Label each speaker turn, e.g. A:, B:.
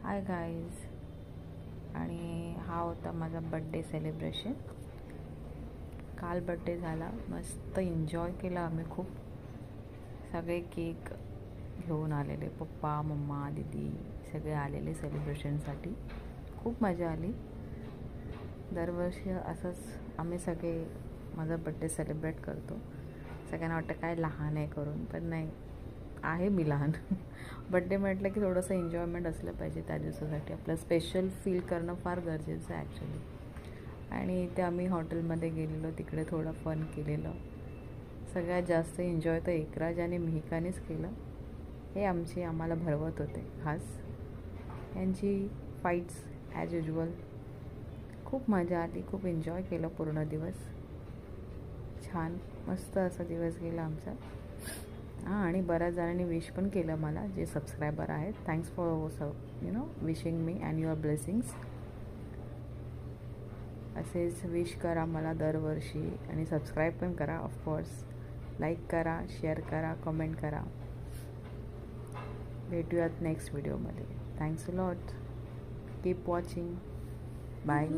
A: Hi guys. आणि हा होता माझा बड्डे सेलिब्रेशन. काल बड्डे झाला, मस्त एन्जॉय केला आम्ही खूप. सगळे केक घेऊन आलेले, पप्पा मम्मा दीदी सगळे आलेले सेलिब्रेशनसाठी. खूप मजा आली. दरवर्षी असंच आम्ही सगळे माझा बड्डे सेलिब्रेट करतो. सगळ्यांना वाटतं काय लहान आहे करून, पण नाही, आहे मी लहान. बड्डे म्हटलं की थोडंसं एन्जॉयमेंट असलं पाहिजे. त्या दिवसासाठी आपलं स्पेशल फील करणं फार गरजेचं आहे ॲक्च्युली. आणि इथे आम्ही हॉटेलमध्ये गेलेलो, तिकडे थोडं फन केलेलं. सगळ्यात जास्त एन्जॉय तर एकराज आणि मिहिकानेच केलं. हे आम्हाला भरवत होते खास. यांची फाईट्स ॲज युजल. खूप मजा आली, खूप एन्जॉय केलं पूर्ण दिवस. छान मस्त असा दिवस गेला आमचा. आणि बऱ्याच जणांनी विश पण केलं मला, जे सबस्क्रायबर आहेत. Thanks for wishing me and your blessings. असेच विश करा मला दरवर्षी आणि सबस्क्राईब पण करा ऑफकोर्स. लाईक करा, शेअर करा, कमेंट करा. भेटूयात नेक्स्ट व्हिडिओमध्ये. Thanks a lot. Keep watching. Bye.